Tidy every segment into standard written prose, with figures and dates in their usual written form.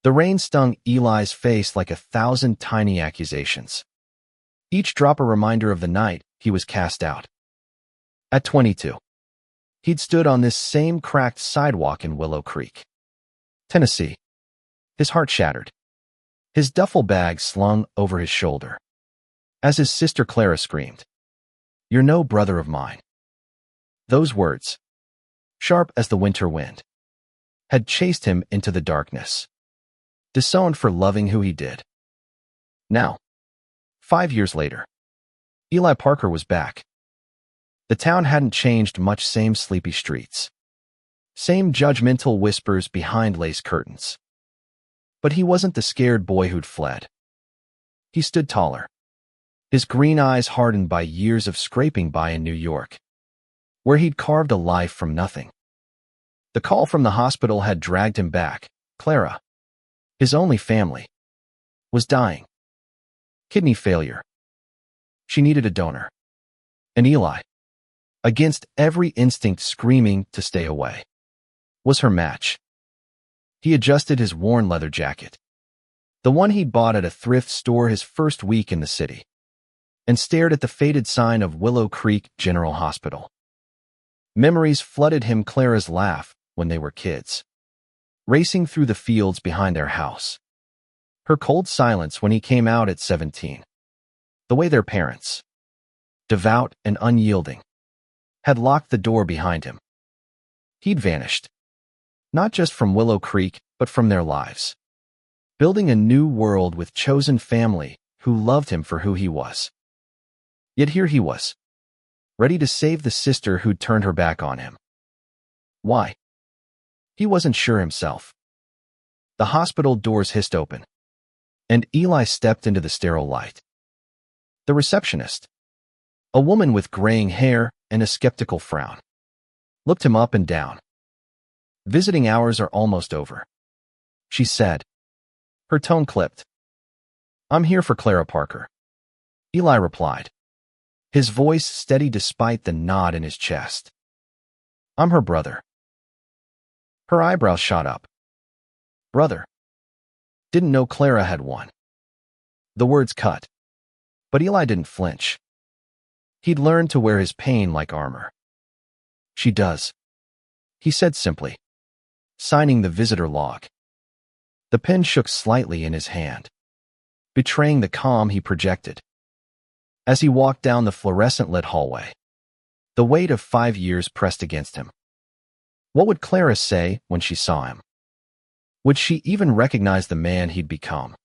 The rain stung Eli's face like 1,000 tiny accusations. Each drop a reminder of the night he was cast out. At 22, he'd stood on this same cracked sidewalk in Willow Creek, Tennessee, his heart shattered, his duffel bag slung over his shoulder, as his sister Clara screamed, "You're no brother of mine." Those words, sharp as the winter wind, had chased him into the darkness, disowned for loving who he did. Now, 5 years later, Eli Parker was back. The town hadn't changed much, same sleepy streets, same judgmental whispers behind lace curtains. But he wasn't the scared boy who'd fled. He stood taller, his green eyes hardened by years of scraping by in New York, where he'd carved a life from nothing. The call from the hospital had dragged him back. Clara, his only family, was dying. Kidney failure. She needed a donor. And Eli, against every instinct screaming to stay away, was her match. He adjusted his worn leather jacket, the one he'd bought at a thrift store his first week in the city, and stared at the faded sign of Willow Creek General Hospital. Memories flooded him. Clara's laugh when they were kids, racing through the fields behind their house. Her cold silence when he came out at 17. The way their parents, devout and unyielding, had locked the door behind him. He'd vanished, not just from Willow Creek, but from their lives, building a new world with chosen family who loved him for who he was. Yet here he was, ready to save the sister who'd turned her back on him. Why? He wasn't sure himself. The hospital doors hissed open, and Eli stepped into the sterile light. The receptionist, a woman with graying hair and a skeptical frown, looked him up and down. "Visiting hours are almost over," she said. Her tone clipped. "I'm here for Clara Parker," Eli replied, his voice steady despite the knot in his chest. "I'm her brother." Her eyebrows shot up. Brother? Didn't know Clara had one. The words cut, but Eli didn't flinch. He'd learned to wear his pain like armor. "She does," he said simply, signing the visitor log. The pen shook slightly in his hand, betraying the calm he projected. As he walked down the fluorescent-lit hallway, the weight of 5 years pressed against him. What would Clara say when she saw him? Would she even recognize the man he'd become?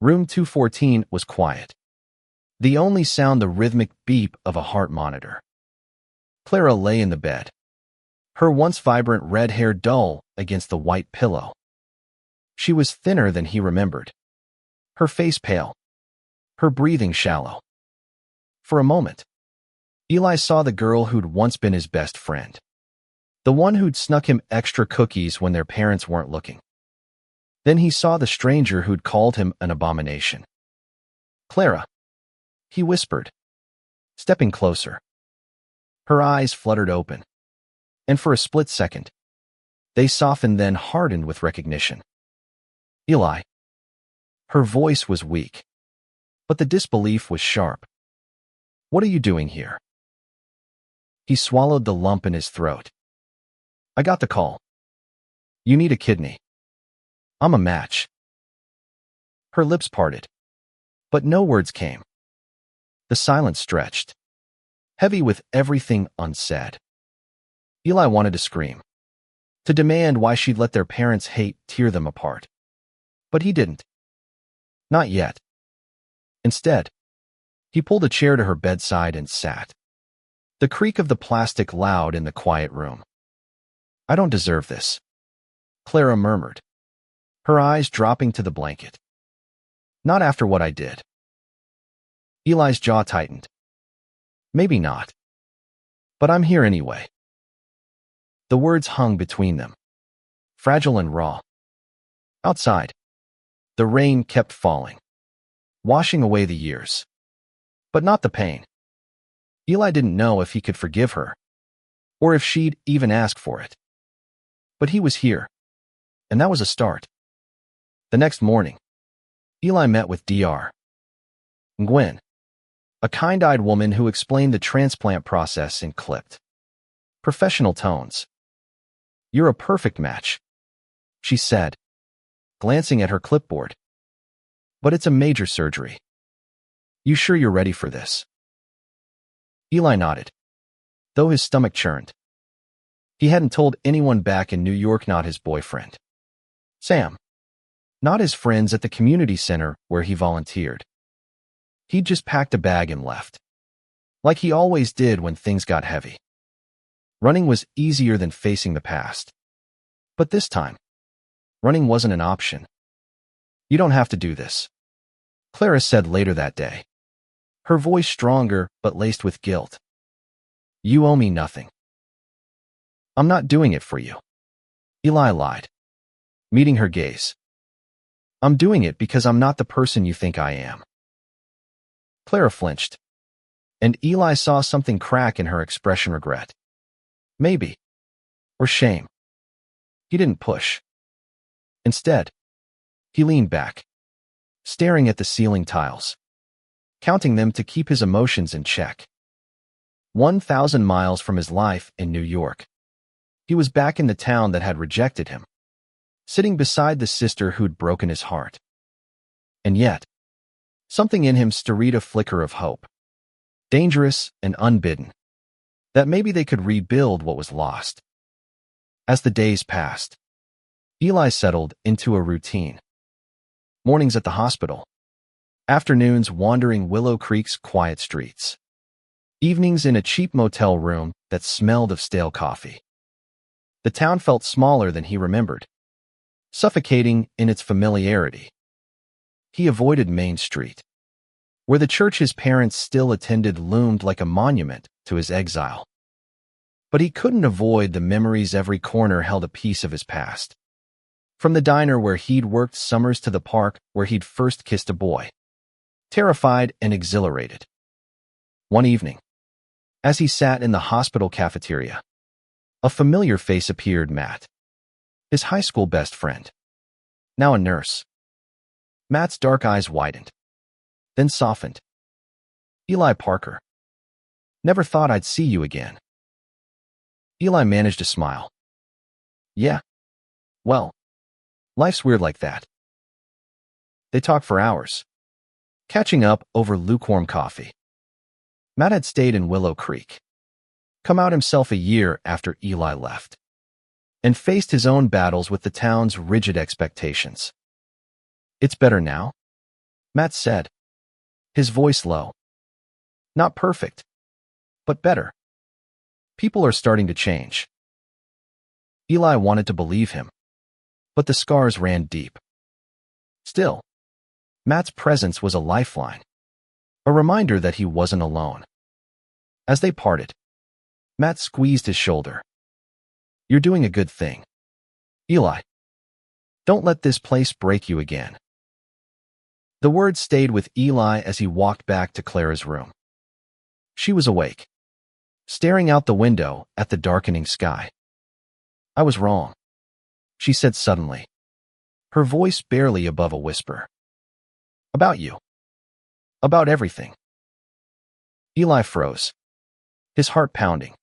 Room 214 was quiet, the only sound the rhythmic beep of a heart monitor. Clara lay in the bed, her once vibrant red hair dull against the white pillow. She was thinner than he remembered, her face pale, her breathing shallow. For a moment, Eli saw the girl who'd once been his best friend, the one who'd snuck him extra cookies when their parents weren't looking. Then he saw the stranger who'd called him an abomination. "Clara," he whispered, stepping closer. Her eyes fluttered open, and for a split second, they softened then hardened with recognition. "Eli." Her voice was weak, but the disbelief was sharp. "What are you doing here?" He swallowed the lump in his throat. "I got the call. You need a kidney. I'm a match." Her lips parted, but no words came. The silence stretched, heavy with everything unsaid. Eli wanted to scream, to demand why she'd let their parents' hate tear them apart. But he didn't. Not yet. Instead, he pulled a chair to her bedside and sat, the creak of the plastic loud in the quiet room. "I don't deserve this," Clara murmured, her eyes dropping to the blanket. "Not after what I did." Eli's jaw tightened. "Maybe not. But I'm here anyway." The words hung between them, fragile and raw. Outside, the rain kept falling, washing away the years, but not the pain. Eli didn't know if he could forgive her, or if she'd even ask for it. But he was here, and that was a start. The next morning, Eli met with Dr. Gwen, a kind-eyed woman who explained the transplant process in clipped, professional tones. "You're a perfect match," she said, glancing at her clipboard. "But it's a major surgery. You sure you're ready for this?" Eli nodded, though his stomach churned. He hadn't told anyone back in New York, not his boyfriend, Sam, not his friends at the community center where he volunteered. He'd just packed a bag and left, like he always did when things got heavy. Running was easier than facing the past. But this time, running wasn't an option. "You don't have to do this," Clara said later that day, her voice stronger but laced with guilt. "You owe me nothing." "I'm not doing it for you," Eli lied, meeting her gaze. "I'm doing it because I'm not the person you think I am." Clara flinched, and Eli saw something crack in her expression: regret. Maybe. Or shame. He didn't push. Instead, he leaned back, staring at the ceiling tiles, counting them to keep his emotions in check. 1,000 miles from his life in New York, he was back in the town that had rejected him, sitting beside the sister who'd broken his heart. And yet, something in him stirred a flicker of hope, dangerous and unbidden, that maybe they could rebuild what was lost. As the days passed, Eli settled into a routine. Mornings at the hospital, afternoons wandering Willow Creek's quiet streets, evenings in a cheap motel room that smelled of stale coffee. The town felt smaller than he remembered, suffocating in its familiarity. He avoided Main Street, where the church his parents still attended loomed like a monument to his exile. But he couldn't avoid the memories. Every corner held a piece of his past. From the diner where he'd worked summers to the park where he'd first kissed a boy, terrified and exhilarated. One evening, as he sat in the hospital cafeteria, a familiar face appeared: Matt, his high school best friend, now a nurse. Matt's dark eyes widened, then softened. "Eli Parker. Never thought I'd see you again." Eli managed a smile. "Yeah. Well, life's weird like that." They talked for hours, catching up over lukewarm coffee. Matt had stayed in Willow Creek, come out himself a year after Eli left, and faced his own battles with the town's rigid expectations. "It's better now," Matt said, his voice low. "Not perfect, but better. People are starting to change." Eli wanted to believe him, but the scars ran deep. Still, Matt's presence was a lifeline, a reminder that he wasn't alone. As they parted, Matt squeezed his shoulder. "You're doing a good thing, Eli. Don't let this place break you again." The words stayed with Eli as he walked back to Clara's room. She was awake, staring out the window at the darkening sky. "I was wrong," she said suddenly, her voice barely above a whisper. "About you. About everything." Eli froze, his heart pounding.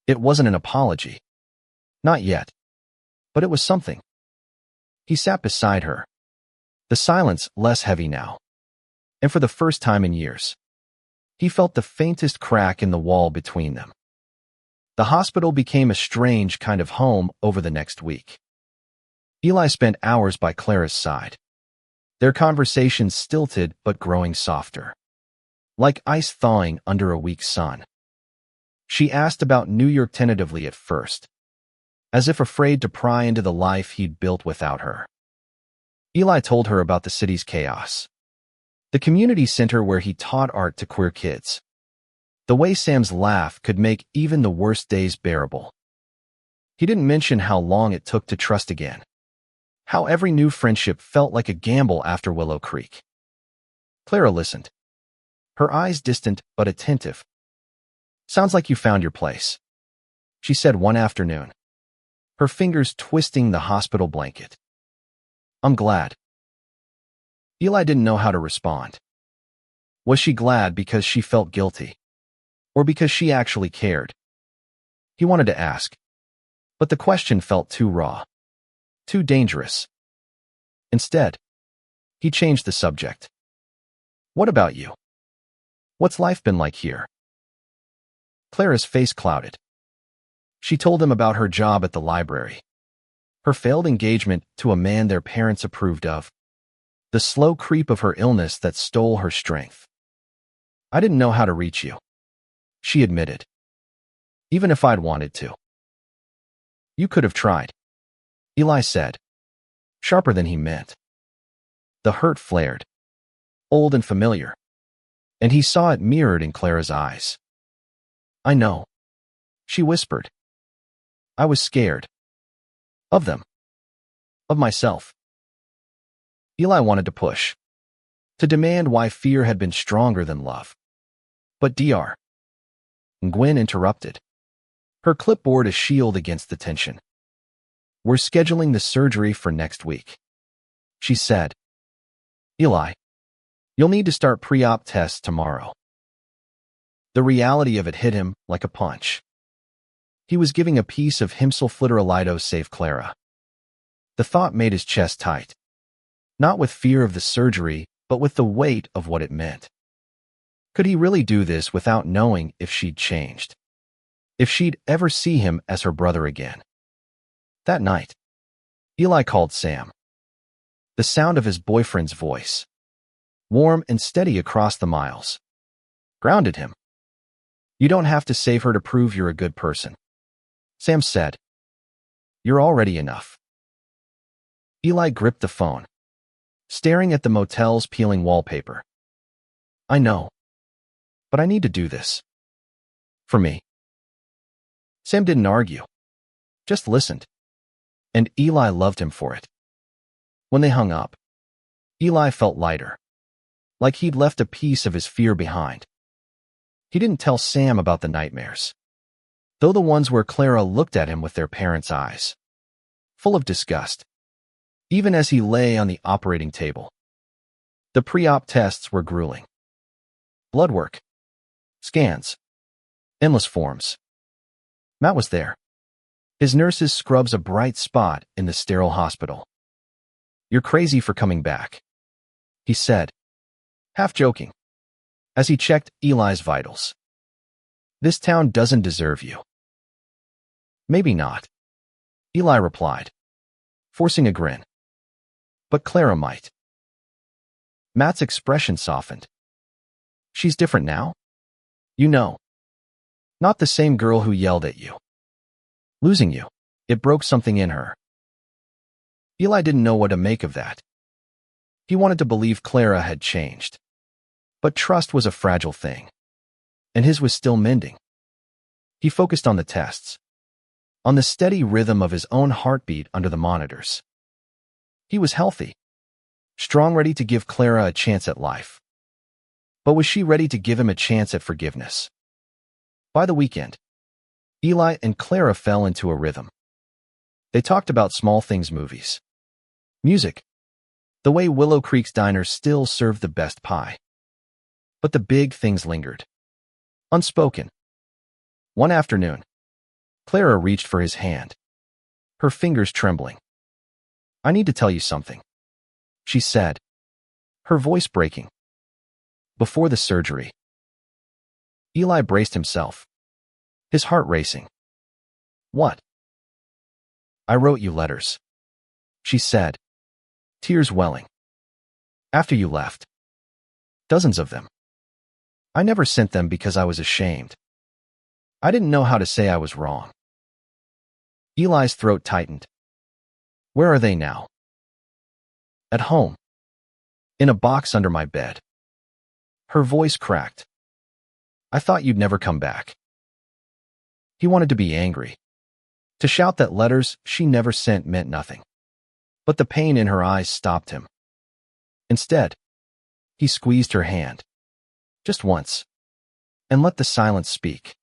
It wasn't an apology. Not yet. But it was something. He sat beside her, the silence less heavy now. And for the first time in years, he felt the faintest crack in the wall between them. The hospital became a strange kind of home over the next week. Eli spent hours by Clara's side, their conversations stilted but growing softer, like ice thawing under a weak sun. She asked about New York tentatively at first, as if afraid to pry into the life he'd built without her. Eli told her about the city's chaos, the community center where he taught art to queer kids, the way Sam's laugh could make even the worst days bearable. He didn't mention how long it took to trust again, how every new friendship felt like a gamble after Willow Creek. Clara listened, her eyes distant but attentive. "Sounds like you found your place," she said one afternoon, her fingers twisting the hospital blanket. I'm glad. Eli didn't know how to respond. Was she glad because she felt guilty? Or because she actually cared? He wanted to ask, but the question felt too raw, too dangerous. Instead, he changed the subject. What about you? What's life been like here? Clara's face clouded. She told him about her job at the library, her failed engagement to a man their parents approved of, the slow creep of her illness that stole her strength. I didn't know how to reach you, she admitted, even if I'd wanted to. You could have tried, Eli said, sharper than he meant. The hurt flared, old and familiar, and he saw it mirrored in Clara's eyes. I know, she whispered. I was scared. Of them. Of myself. Eli wanted to push, to demand why fear had been stronger than love. But Dr. Gwen interrupted, her clipboard a shield against the tension. We're scheduling the surgery for next week, she said. Eli, you'll need to start pre-op tests tomorrow. The reality of it hit him like a punch. He was giving a piece of himself literally to save Clara. The thought made his chest tight, not with fear of the surgery, but with the weight of what it meant. Could he really do this without knowing if she'd changed? If she'd ever see him as her brother again? That night, Eli called Sam. The sound of his boyfriend's voice, warm and steady across the miles, grounded him. You don't have to save her to prove you're a good person, Sam said. You're already enough. Eli gripped the phone, staring at the motel's peeling wallpaper. I know, but I need to do this. For me. Sam didn't argue, just listened, and Eli loved him for it. When they hung up, Eli felt lighter, like he'd left a piece of his fear behind. He didn't tell Sam about the nightmares, though the ones where Clara looked at him with their parents' eyes, full of disgust, even as he lay on the operating table. The pre-op tests were grueling. Blood work, scans, endless forms. Matt was there. His nurses scrubs a bright spot in the sterile hospital. You're crazy for coming back, he said, half joking, as he checked Eli's vitals. This town doesn't deserve you. Maybe not, Eli replied, forcing a grin. But Clara might. Matt's expression softened. She's different now? You know. Not the same girl who yelled at you. Losing you, it broke something in her. Eli didn't know what to make of that. He wanted to believe Clara had changed. But trust was a fragile thing, and his was still mending. He focused on the tests, on the steady rhythm of his own heartbeat under the monitors. He was healthy, strong, ready to give Clara a chance at life. But was she ready to give him a chance at forgiveness? By the weekend, Eli and Clara fell into a rhythm. They talked about small things, movies, music, the way Willow Creek's diner still served the best pie. But the big things lingered, unspoken. One afternoon, Clara reached for his hand, her fingers trembling. I need to tell you something, she said, her voice breaking. Before the surgery. Eli braced himself, his heart racing. What? I wrote you letters, she said, tears welling. After you left. Dozens of them. I never sent them because I was ashamed. I didn't know how to say I was wrong. Eli's throat tightened. Where are they now? At home. In a box under my bed. Her voice cracked. I thought you'd never come back. He wanted to be angry, to shout that letters she never sent meant nothing. But the pain in her eyes stopped him. Instead, he squeezed her hand, just once, and let the silence speak.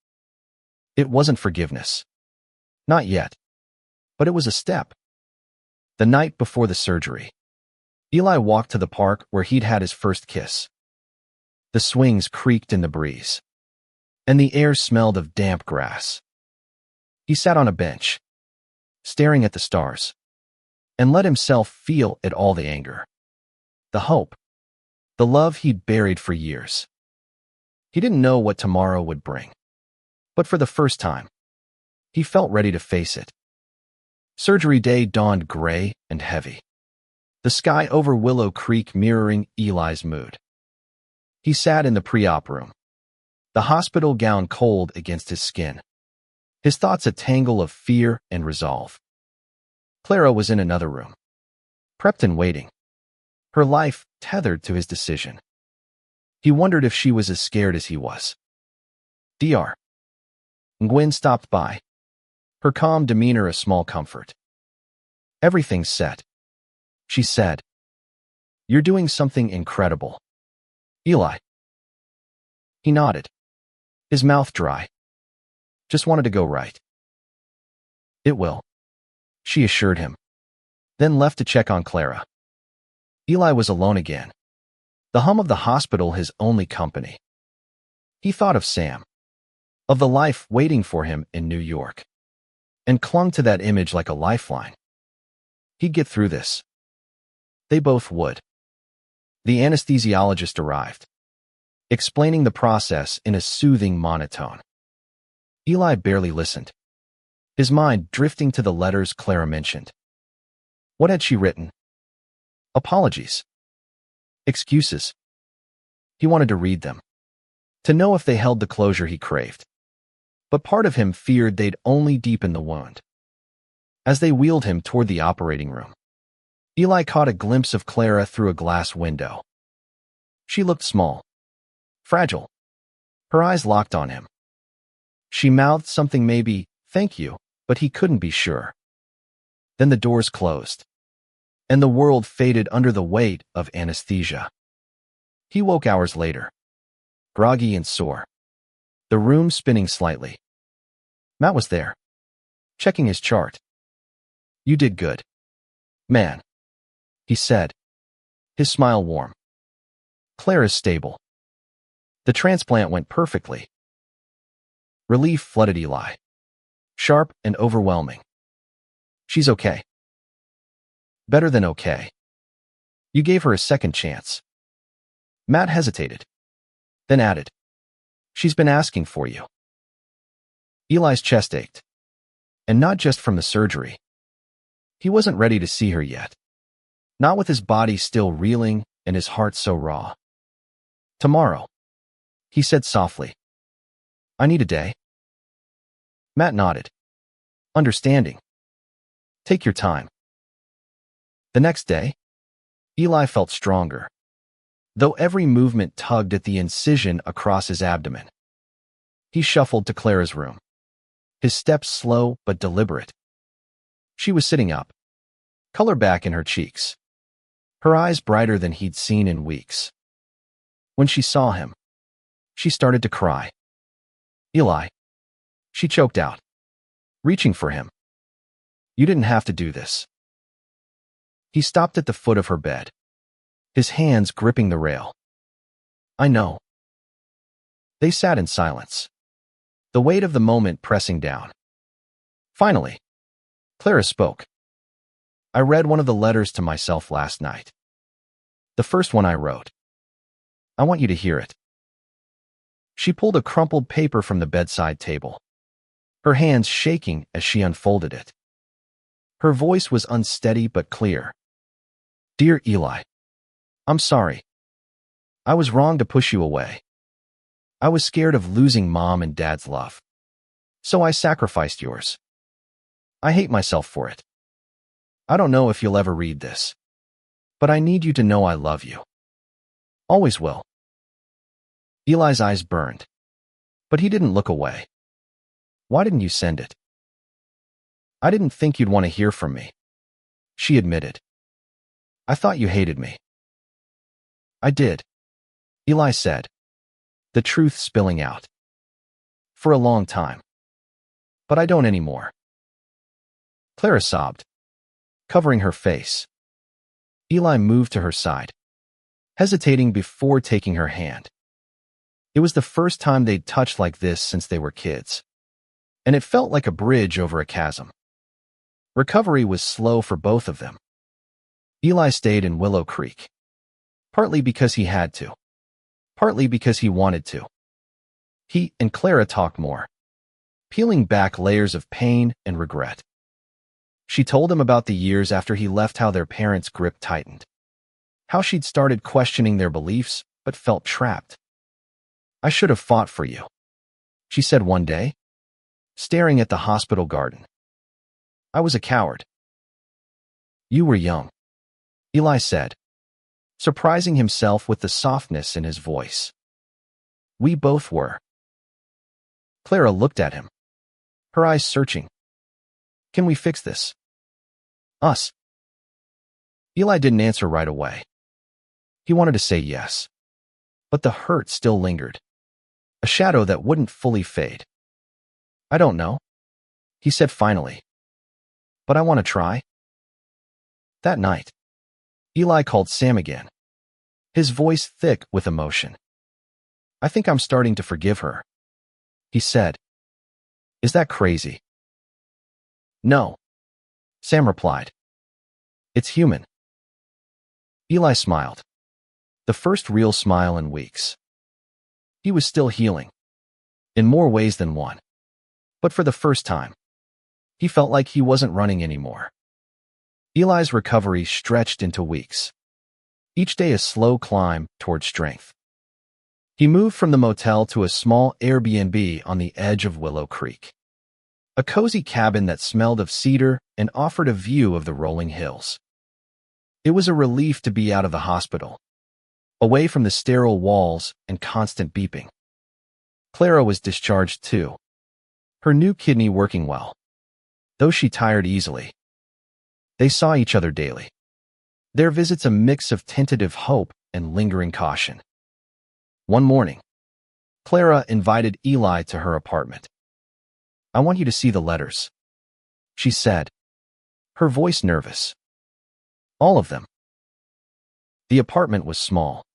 It wasn't forgiveness. Not yet. But it was a step. The night before the surgery, Eli walked to the park where he'd had his first kiss. The swings creaked in the breeze, and the air smelled of damp grass. He sat on a bench, staring at the stars, and let himself feel at all the anger, the hope, the love he'd buried for years. He didn't know what tomorrow would bring, but for the first time, he felt ready to face it. Surgery day dawned gray and heavy, the sky over Willow Creek mirroring Eli's mood. He sat in the pre-op room, the hospital gown cold against his skin, his thoughts a tangle of fear and resolve. Clara was in another room, prepped and waiting, her life tethered to his decision. He wondered if she was as scared as he was. Dr. Gwen stopped by, her calm demeanor a small comfort. "Everything's set," she said. "You're doing something incredible, Eli." He nodded, his mouth dry. "Just wanted to go right." "It will," she assured him, then left to check on Clara. Eli was alone again, the hum of the hospital his only company. He thought of Sam, of the life waiting for him in New York, and clung to that image like a lifeline. He'd get through this. They both would. The anesthesiologist arrived, explaining the process in a soothing monotone. Eli barely listened, his mind drifting to the letters Clara mentioned. What had she written? Apologies. Excuses. He wanted to read them, to know if they held the closure he craved. But part of him feared they'd only deepen the wound. As they wheeled him toward the operating room, Eli caught a glimpse of Clara through a glass window. She looked small, fragile, her eyes locked on him. She mouthed something, maybe, "Thank you," but he couldn't be sure. Then the doors closed, and the world faded under the weight of anesthesia. He woke hours later, groggy and sore, the room spinning slightly. Matt was there, checking his chart. "You did good, man," he said, his smile warm. "Clara's stable. The transplant went perfectly." Relief flooded Eli, sharp and overwhelming. "She's okay." "Better than okay. You gave her a second chance." Matt hesitated, then added, "She's been asking for you." Eli's chest ached, and not just from the surgery. He wasn't ready to see her yet, not with his body still reeling and his heart so raw. "Tomorrow," he said softly. "I need a day." Matt nodded, understanding. "Take your time." The next day, Eli felt stronger, though every movement tugged at the incision across his abdomen. He shuffled to Clara's room, his steps slow but deliberate. She was sitting up, color back in her cheeks, her eyes brighter than he'd seen in weeks. When she saw him, she started to cry. "Eli," she choked out, reaching for him. "You didn't have to do this." He stopped at the foot of her bed, his hands gripping the rail. "I know." They sat in silence, the weight of the moment pressing down. Finally, Clara spoke. "I read one of the letters to myself last night. The first one I wrote. I want you to hear it." She pulled a crumpled paper from the bedside table, her hands shaking as she unfolded it. Her voice was unsteady but clear. "Dear Eli, I'm sorry. I was wrong to push you away. I was scared of losing Mom and Dad's love, so I sacrificed yours. I hate myself for it. I don't know if you'll ever read this, but I need you to know I love you. Always will." Eli's eyes burned, but he didn't look away. "Why didn't you send it?" "I didn't think you'd want to hear from me," she admitted. "I thought you hated me." "I did," Eli said, the truth spilling out. "For a long time. But I don't anymore." Clara sobbed, covering her face. Eli moved to her side, hesitating before taking her hand. It was the first time they'd touched like this since they were kids, and it felt like a bridge over a chasm. Recovery was slow for both of them. Eli stayed in Willow Creek, partly because he had to, partly because he wanted to. He and Clara talked more, peeling back layers of pain and regret. She told him about the years after he left, how their parents' grip tightened, how she'd started questioning their beliefs but felt trapped. "I should have fought for you," she said one day, staring at the hospital garden. "I was a coward." "You were young," Eli said, surprising himself with the softness in his voice. "We both were." Clara looked at him, her eyes searching. "Can we fix this? Us?" Eli didn't answer right away. He wanted to say yes, but the hurt still lingered, a shadow that wouldn't fully fade. "I don't know," he said finally, "but I want to try." That night, Eli called Sam again, his voice thick with emotion. "I think I'm starting to forgive her," he said. "Is that crazy?" "No," Sam replied. "It's human." Eli smiled, the first real smile in weeks. He was still healing, in more ways than one. But for the first time, he felt like he wasn't running anymore. Eli's recovery stretched into weeks, each day a slow climb toward strength. He moved from the motel to a small Airbnb on the edge of Willow Creek, a cozy cabin that smelled of cedar and offered a view of the rolling hills. It was a relief to be out of the hospital, away from the sterile walls and constant beeping. Clara was discharged too, her new kidney working well, though she tired easily. They saw each other daily, their visits a mix of tentative hope and lingering caution. One morning, Clara invited Eli to her apartment. "I want you to see the letters," she said, her voice nervous. "All of them." The apartment was small,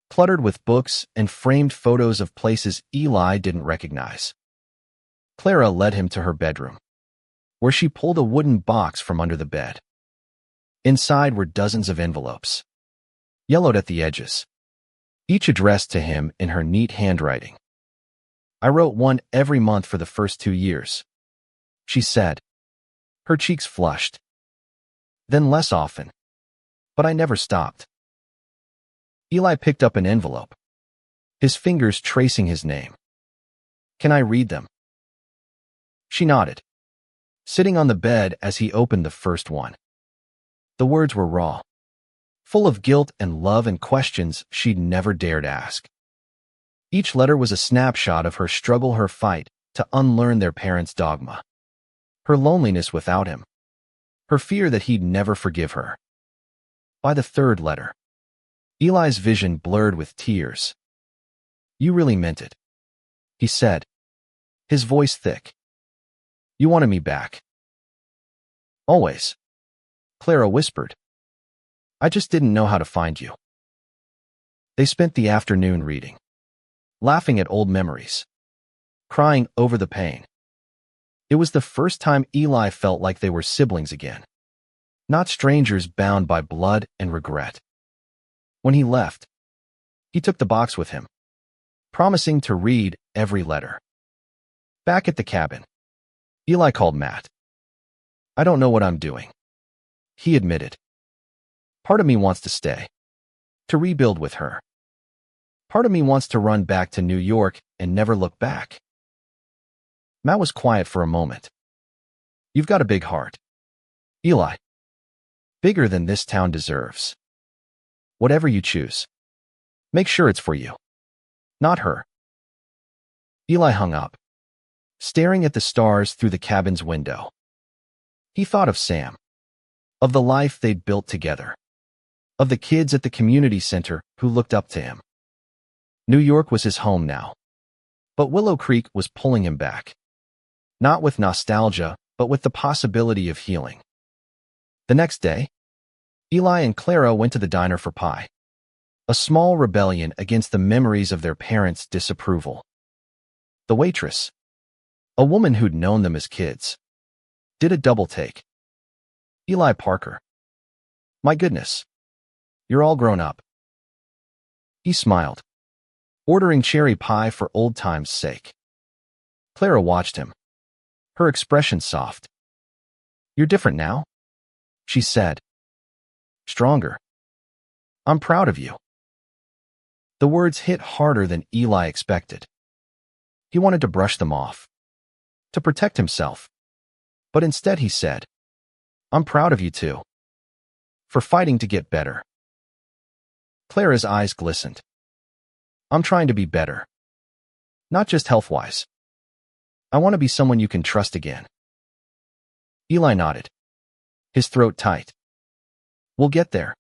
cluttered with books and framed photos of places Eli didn't recognize. Clara led him to her bedroom, where she pulled a wooden box from under the bed. Inside were dozens of envelopes, yellowed at the edges, each addressed to him in her neat handwriting. "I wrote one every month for the first 2 years," she said, her cheeks flushed. "Then less often, but I never stopped." Eli picked up an envelope, his fingers tracing his name. "Can I read them?" She nodded, sitting on the bed as he opened the first one. The words were raw, full of guilt and love and questions she'd never dared ask. Each letter was a snapshot of her struggle, her fight to unlearn their parents' dogma, her loneliness without him, her fear that he'd never forgive her. By the third letter, Eli's vision blurred with tears. "You really meant it," he said, his voice thick. "You wanted me back." "Always," Clara whispered. "I just didn't know how to find you." They spent the afternoon reading, laughing at old memories, crying over the pain. It was the first time Eli felt like they were siblings again, not strangers bound by blood and regret. When he left, he took the box with him, promising to read every letter. Back at the cabin, Eli called Matt. "I don't know what I'm doing," he admitted. "Part of me wants to stay, to rebuild with her. Part of me wants to run back to New York and never look back." Matt was quiet for a moment. "You've got a big heart, Eli. Bigger than this town deserves. Whatever you choose, make sure it's for you, not her." Eli hung up, staring at the stars through the cabin's window. He thought of Sam, of the life they'd built together, of the kids at the community center who looked up to him. New York was his home now, but Willow Creek was pulling him back, not with nostalgia, but with the possibility of healing. The next day, Eli and Clara went to the diner for pie, a small rebellion against the memories of their parents' disapproval. The waitress, a woman who'd known them as kids, did a double take. Eli Parker. My goodness. You're all grown up. He smiled, ordering cherry pie for old time's sake. Clara watched him, her expression soft. You're different now, she said. Stronger. I'm proud of you. The words hit harder than Eli expected. He wanted to brush them off, to protect himself. But instead he said, I'm proud of you too, for fighting to get better. Clara's eyes glistened. I'm trying to be better. Not just health-wise. I want to be someone you can trust again. Eli nodded, his throat tight. We'll get there.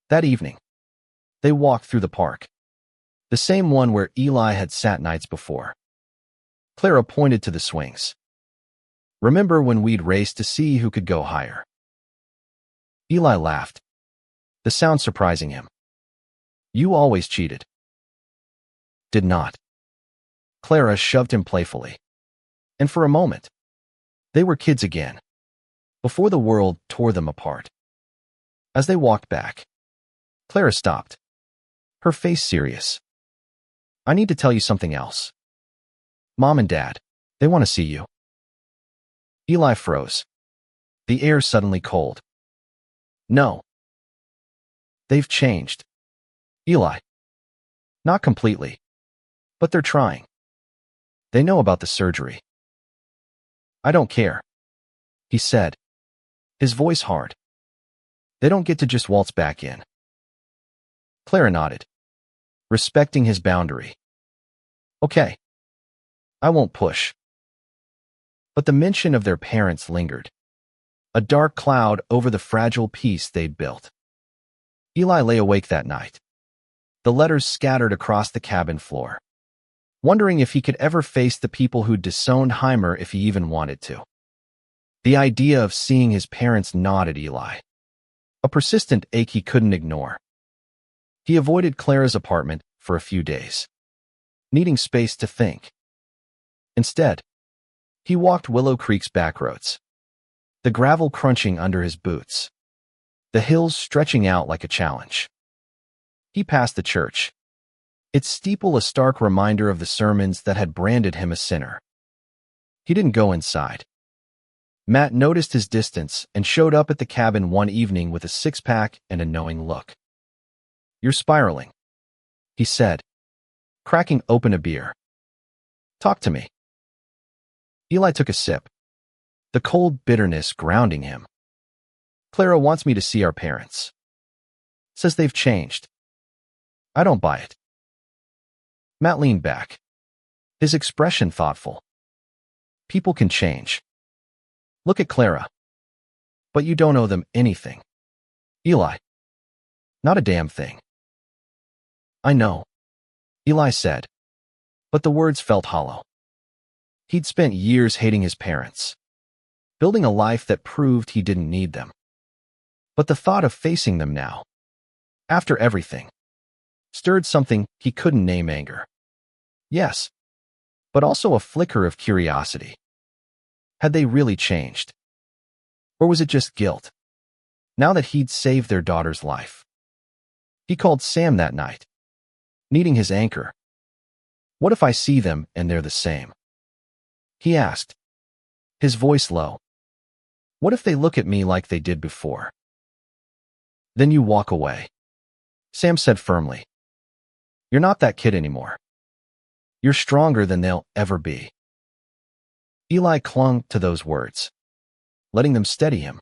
That evening, they walked through the park, the same one where Eli had sat nights before. Clara pointed to the swings. Remember when we'd race to see who could go higher? Eli laughed, the sound surprising him. You always cheated. Did not. Clara shoved him playfully. And for a moment, they were kids again, before the world tore them apart. As they walked back, Clara stopped, her face serious. I need to tell you something else. Mom and Dad, they want to see you. Eli froze, the air suddenly cold. No. They've changed. Eli. Not completely. But they're trying. They know about the surgery. I don't care, he said, his voice hard. They don't get to just waltz back in. Clara nodded, respecting his boundary. Okay. I won't push. But the mention of their parents lingered, a dark cloud over the fragile peace they'd built. Eli lay awake that night, the letters scattered across the cabin floor, wondering if he could ever face the people who'd disowned Heimer if he even wanted to. The idea of seeing his parents nod at Eli, a persistent ache he couldn't ignore. He avoided Clara's apartment for a few days, needing space to think. Instead, he walked Willow Creek's backroads, the gravel crunching under his boots, the hills stretching out like a challenge. He passed the church, its steeple a stark reminder of the sermons that had branded him a sinner. He didn't go inside. Matt noticed his distance and showed up at the cabin one evening with a six-pack and a knowing look. You're spiraling, he said, cracking open a beer. Talk to me. Eli took a sip, the cold bitterness grounding him. Clara wants me to see our parents. Says they've changed. I don't buy it. Matt leaned back, his expression thoughtful. People can change. Look at Clara. But you don't owe them anything. Eli. Not a damn thing. I know, Eli said, but the words felt hollow. He'd spent years hating his parents, building a life that proved he didn't need them. But the thought of facing them now, after everything, stirred something he couldn't name anger. Yes, but also a flicker of curiosity. Had they really changed? Or was it just guilt, now that he'd saved their daughter's life? He called Sam that night, needing his anchor. What if I see them and they're the same? He asked, his voice low. What if they look at me like they did before? Then you walk away, Sam said firmly. You're not that kid anymore. You're stronger than they'll ever be. Eli clung to those words, letting them steady him.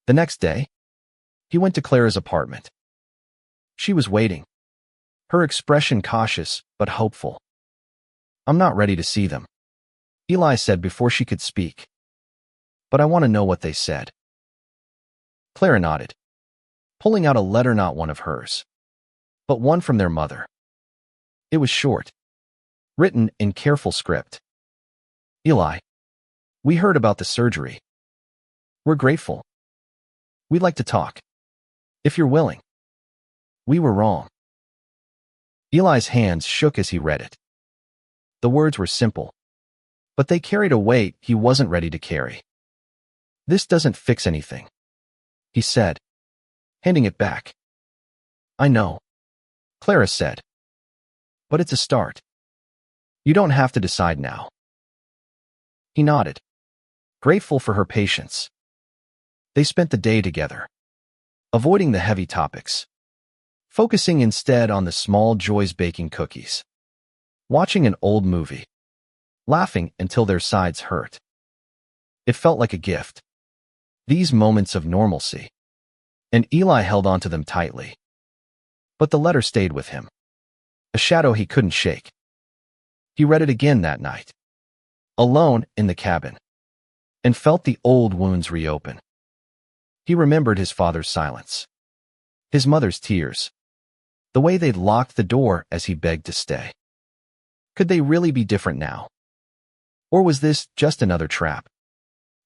The next day, he went to Clara's apartment. She was waiting, her expression cautious but hopeful. I'm not ready to see them, Eli said before she could speak. But I want to know what they said. Clara nodded, pulling out a letter, not one of hers, but one from their mother. It was short, written in careful script. Eli, we heard about the surgery. We're grateful. We'd like to talk. If you're willing. We were wrong. Eli's hands shook as he read it. The words were simple, but they carried a weight he wasn't ready to carry. This doesn't fix anything, he said, handing it back. I know, Clara said. But it's a start. You don't have to decide now. He nodded, grateful for her patience. They spent the day together, avoiding the heavy topics, focusing instead on the small joys, baking cookies, watching an old movie, laughing until their sides hurt. It felt like a gift. These moments of normalcy. And Eli held onto them tightly. But the letter stayed with him, a shadow he couldn't shake. He read it again that night, alone in the cabin, and felt the old wounds reopen. He remembered his father's silence, his mother's tears, the way they'd locked the door as he begged to stay. Could they really be different now? Or was this just another trap?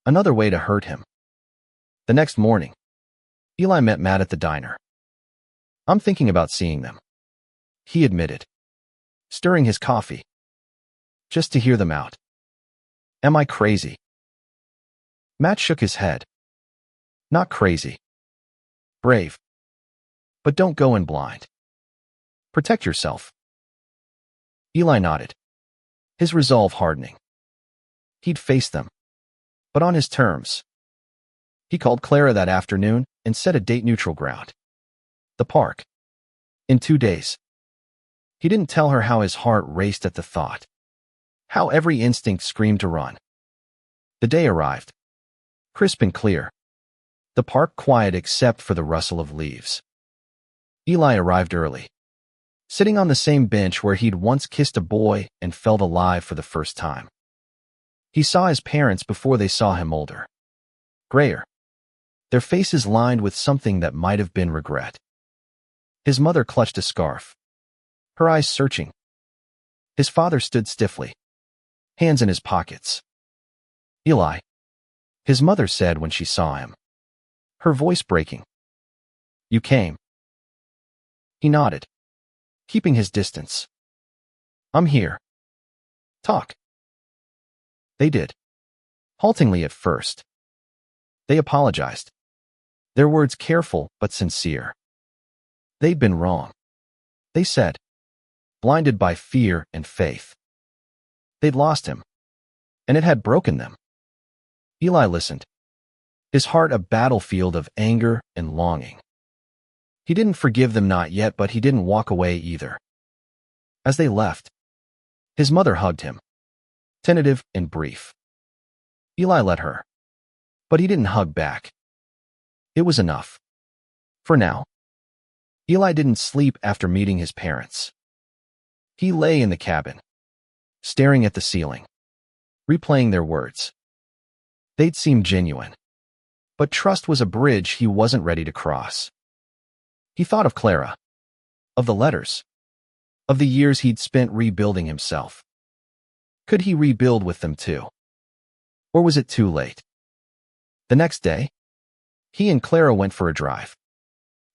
Another way to hurt him? The next morning, Eli met Matt at the diner. I'm thinking about seeing them, he admitted, stirring his coffee. Just to hear them out. Am I crazy? Matt shook his head. Not crazy. Brave. But don't go in blind. Protect yourself. Eli nodded, his resolve hardening. He'd face them, but on his terms. He called Clara that afternoon and set a date-neutral ground. The park. In 2 days. He didn't tell her how his heart raced at the thought, how every instinct screamed to run. The day arrived, crisp and clear. The park quiet except for the rustle of leaves. Eli arrived early, sitting on the same bench where he'd once kissed a boy and felt alive for the first time. He saw his parents before they saw him older. Grayer. Their faces lined with something that might have been regret. His mother clutched a scarf, her eyes searching. His father stood stiffly, hands in his pockets. Eli, his mother said when she saw him, her voice breaking. You came. He nodded, keeping his distance. I'm here. Talk. They did, haltingly at first. They apologized, their words careful but sincere. They'd been wrong, they said, blinded by fear and faith. They'd lost him, and it had broken them. Eli listened, his heart a battlefield of anger and longing. He didn't forgive them, not yet, but he didn't walk away either. As they left, his mother hugged him, tentative and brief. Eli let her, but he didn't hug back. It was enough. For now. Eli didn't sleep after meeting his parents. He lay in the cabin, staring at the ceiling, replaying their words. They'd seemed genuine, but trust was a bridge he wasn't ready to cross. He thought of Clara, of the letters, of the years he'd spent rebuilding himself. Could he rebuild with them too? Or was it too late? The next day, he and Clara went for a drive,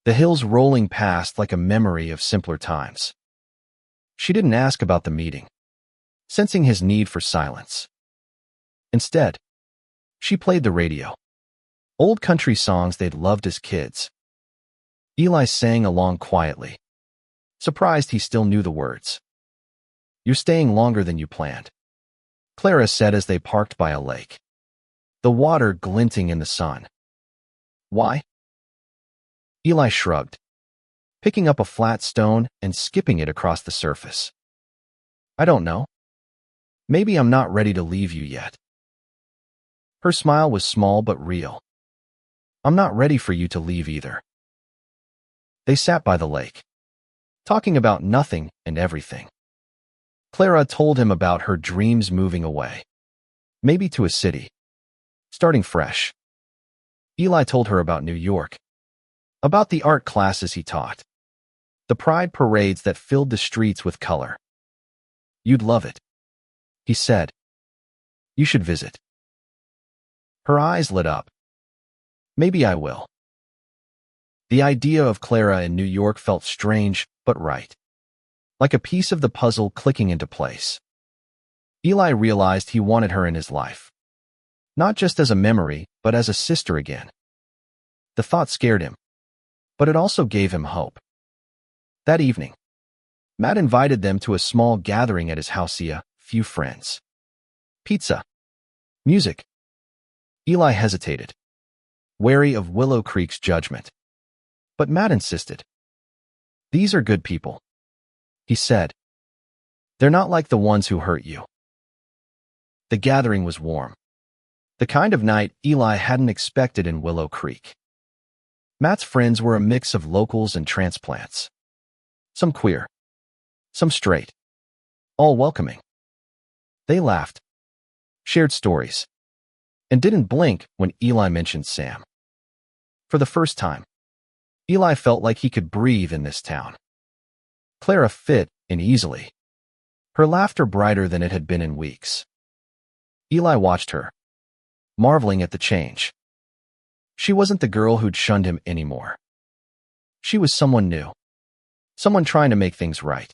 the hills rolling past like a memory of simpler times. She didn't ask about the meeting, sensing his need for silence. Instead, she played the radio, old country songs they'd loved as kids. Eli sang along quietly, surprised he still knew the words. You're staying longer than you planned, Clara said as they parked by a lake, the water glinting in the sun. Why? Eli shrugged, picking up a flat stone and skipping it across the surface. I don't know. Maybe I'm not ready to leave you yet. Her smile was small but real. I'm not ready for you to leave either. They sat by the lake, talking about nothing and everything. Clara told him about her dreams moving away, maybe to a city, starting fresh. Eli told her about New York, about the art classes he taught, the pride parades that filled the streets with color. You'd love it, he said. You should visit. Her eyes lit up. Maybe I will. The idea of Clara in New York felt strange, but right. Like a piece of the puzzle clicking into place. Eli realized he wanted her in his life. Not just as a memory, but as a sister again. The thought scared him, but it also gave him hope. That evening, Matt invited them to a small gathering at his house. Few friends. Pizza. Music. Eli hesitated, wary of Willow Creek's judgment. But Matt insisted. These are good people, he said. They're not like the ones who hurt you. The gathering was warm. The kind of night Eli hadn't expected in Willow Creek. Matt's friends were a mix of locals and transplants. Some queer, some straight, all welcoming. They laughed, shared stories, and didn't blink when Eli mentioned Sam. For the first time, Eli felt like he could breathe in this town. Clara fit in easily, her laughter brighter than it had been in weeks. Eli watched her, marveling at the change. She wasn't the girl who'd shunned him anymore. She was someone new, someone trying to make things right.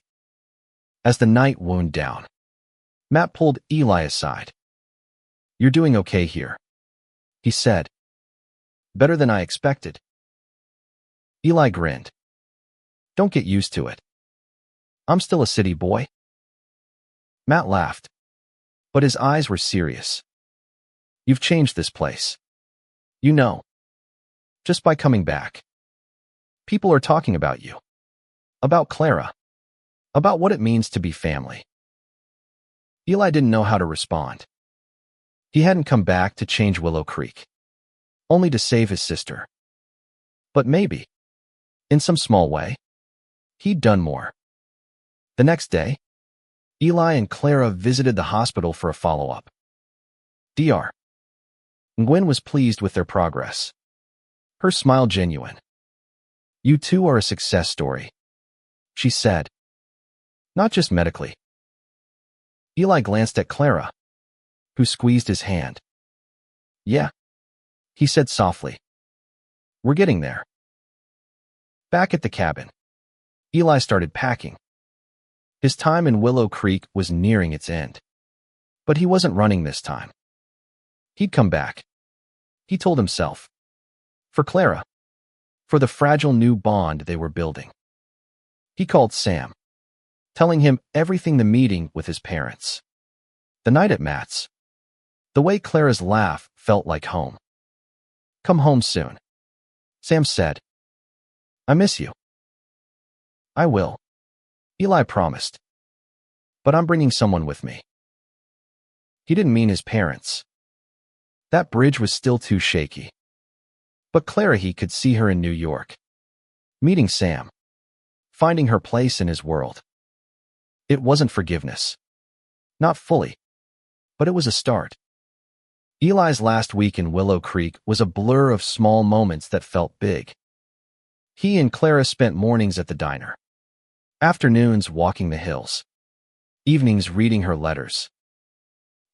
As the night wound down, Matt pulled Eli aside. "You're doing okay here," he said. "Better than I expected." Eli grinned. "Don't get used to it. I'm still a city boy." Matt laughed, but his eyes were serious. "You've changed this place. You know, just by coming back. People are talking about you, about Clara, about what it means to be family." Eli didn't know how to respond. He hadn't come back to change Willow Creek, only to save his sister. But maybe, in some small way, he'd done more. The next day, Eli and Clara visited the hospital for a follow-up. Dr. Gwen was pleased with their progress. Her smile genuine. "You two are a success story," she said. "Not just medically." Eli glanced at Clara, who squeezed his hand. "Yeah," he said softly. "We're getting there." Back at the cabin, Eli started packing. His time in Willow Creek was nearing its end. But he wasn't running this time. He'd come back, he told himself. For Clara. For the fragile new bond they were building. He called Sam, telling him everything: the meeting with his parents, the night at Matt's, the way Clara's laugh felt like home. "Come home soon," Sam said. "I miss you." "I will," Eli promised. "But I'm bringing someone with me." He didn't mean his parents. That bridge was still too shaky. But Clara, he could see her in New York, meeting Sam, finding her place in his world. It wasn't forgiveness. Not fully. But it was a start. Eli's last week in Willow Creek was a blur of small moments that felt big. He and Clara spent mornings at the diner, afternoons walking the hills, evenings reading her letters.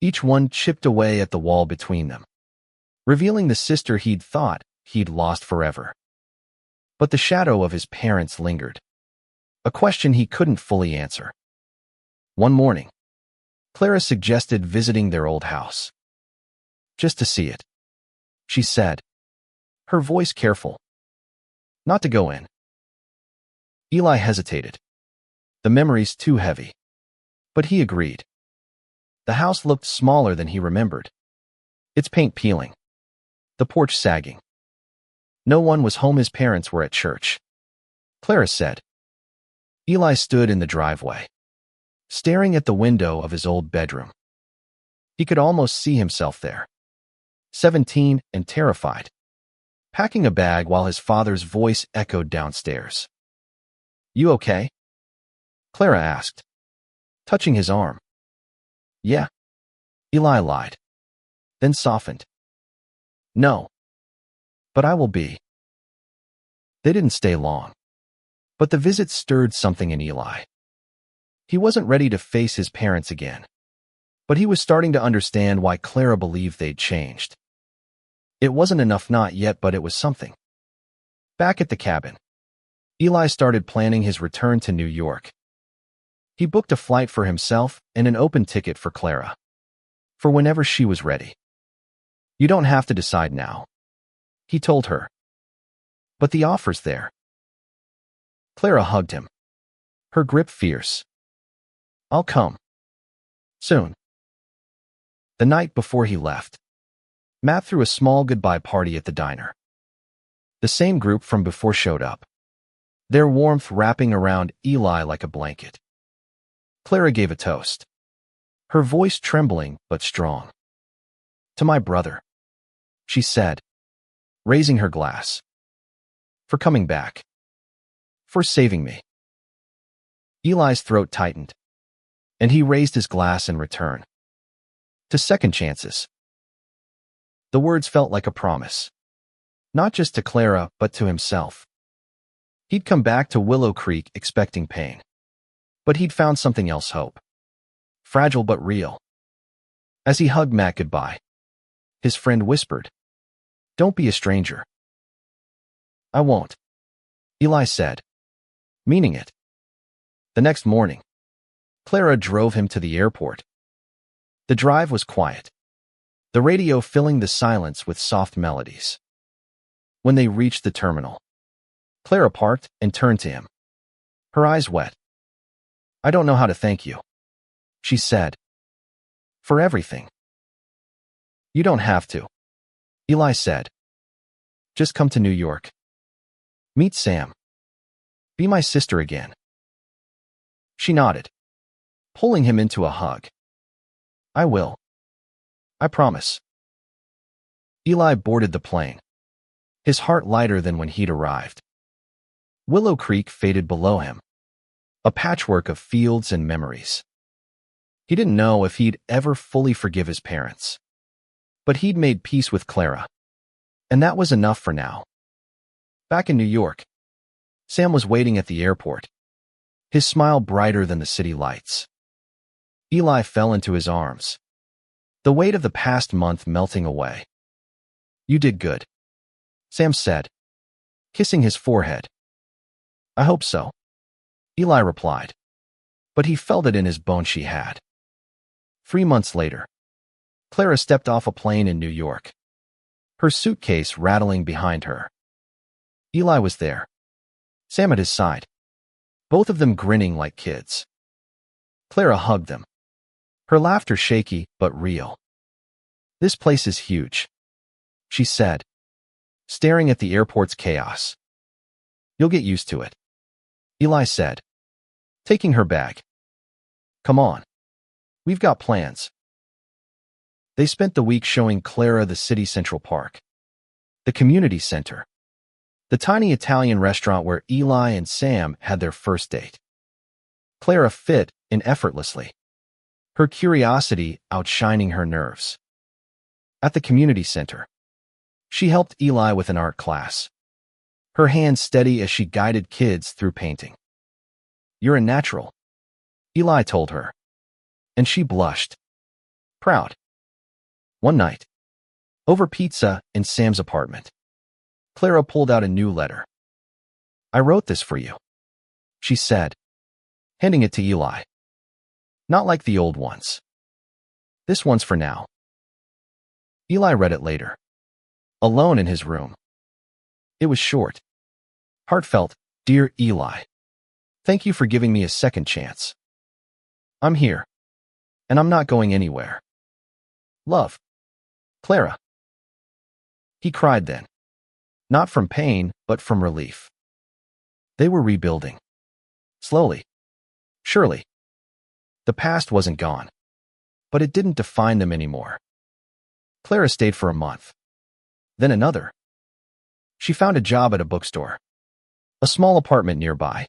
Each one chipped away at the wall between them, revealing the sister he'd thought he'd lost forever. But the shadow of his parents lingered, a question he couldn't fully answer. One morning, Clara suggested visiting their old house. "Just to see it," she said, her voice careful. "Not to go in." Eli hesitated. The memories too heavy. But he agreed. The house looked smaller than he remembered. Its paint peeling, the porch sagging. No one was home. His parents were at church, Clara said. Eli stood in the driveway, staring at the window of his old bedroom. He could almost see himself there, 17 and terrified, packing a bag while his father's voice echoed downstairs. "You okay?" Clara asked, touching his arm. "Yeah," Eli lied, then softened. "No. But I will be." They didn't stay long, but the visit stirred something in Eli. He wasn't ready to face his parents again, but he was starting to understand why Clara believed they'd changed. It wasn't enough, not yet, but it was something. Back at the cabin, Eli started planning his return to New York. He booked a flight for himself and an open ticket for Clara, for whenever she was ready. "You don't have to decide now," he told her. "But the offer's there." Clara hugged him, her grip fierce. "I'll come. Soon." The night before he left, Matt threw a small goodbye party at the diner. The same group from before showed up, their warmth wrapping around Eli like a blanket. Clara gave a toast, her voice trembling but strong. "To my brother," she said, raising her glass. "For coming back. For saving me." Eli's throat tightened, and he raised his glass in return. "To second chances." The words felt like a promise, not just to Clara, but to himself. He'd come back to Willow Creek expecting pain, but he'd found something else: hope. Fragile but real. As he hugged Matt goodbye, his friend whispered, "Don't be a stranger." "I won't," Eli said, meaning it. The next morning, Clara drove him to the airport. The drive was quiet, the radio filling the silence with soft melodies. When they reached the terminal, Clara parked and turned to him, her eyes wet. "I don't know how to thank you," she said. "For everything." "You don't have to," Eli said. "Just come to New York. Meet Sam. Be my sister again." She nodded, pulling him into a hug. "I will. I promise." Eli boarded the plane, his heart lighter than when he'd arrived. Willow Creek faded below him, a patchwork of fields and memories. He didn't know if he'd ever fully forgive his parents, but he'd made peace with Clara, and that was enough for now. Back in New York, Sam was waiting at the airport, his smile brighter than the city lights. Eli fell into his arms, the weight of the past month melting away. "You did good," Sam said, kissing his forehead. "I hope so," Eli replied, but he felt it in his bones she had. 3 months later, Clara stepped off a plane in New York, her suitcase rattling behind her. Eli was there, Sam at his side, both of them grinning like kids. Clara hugged them, her laughter shaky but real. "This place is huge," she said, staring at the airport's chaos. "You'll get used to it," Eli said, taking her bag. "Come on. We've got plans." They spent the week showing Clara the city Central Park, the community center, the tiny Italian restaurant where Eli and Sam had their first date. Clara fit in effortlessly, her curiosity outshining her nerves. At the community center, she helped Eli with an art class, her hands steady as she guided kids through painting. "You're a natural," Eli told her, and she blushed, proud. One night, over pizza in Sam's apartment, Clara pulled out a new letter. "I wrote this for you," she said, handing it to Eli. "Not like the old ones. This one's for now." Eli read it later, alone in his room. It was short, heartfelt. "Dear Eli, thank you for giving me a second chance. I'm here, and I'm not going anywhere. Love, Clara." He cried then, not from pain, but from relief. They were rebuilding. Slowly, surely. The past wasn't gone, but it didn't define them anymore. Clara stayed for a month, then another. She found a job at a bookstore, a small apartment nearby.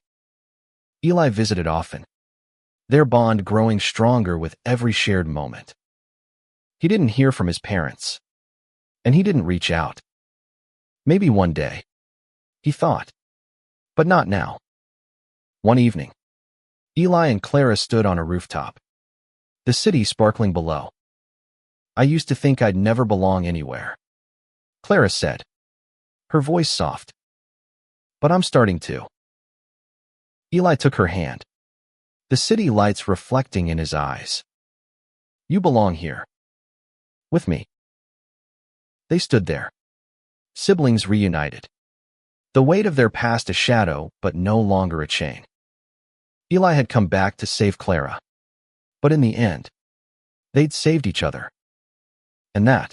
Eli visited often, their bond growing stronger with every shared moment. He didn't hear from his parents, and he didn't reach out. Maybe one day, he thought, but not now. One evening, Eli and Clara stood on a rooftop, the city sparkling below. "I used to think I'd never belong anywhere," Clara said, her voice soft. But I'm starting to. Eli took her hand, the city lights reflecting in his eyes. You belong here. With me. They stood there, siblings reunited. The weight of their past a shadow, but no longer a chain. Eli had come back to save Clara. But in the end, they'd saved each other. And that,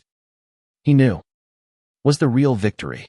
he knew, was the real victory.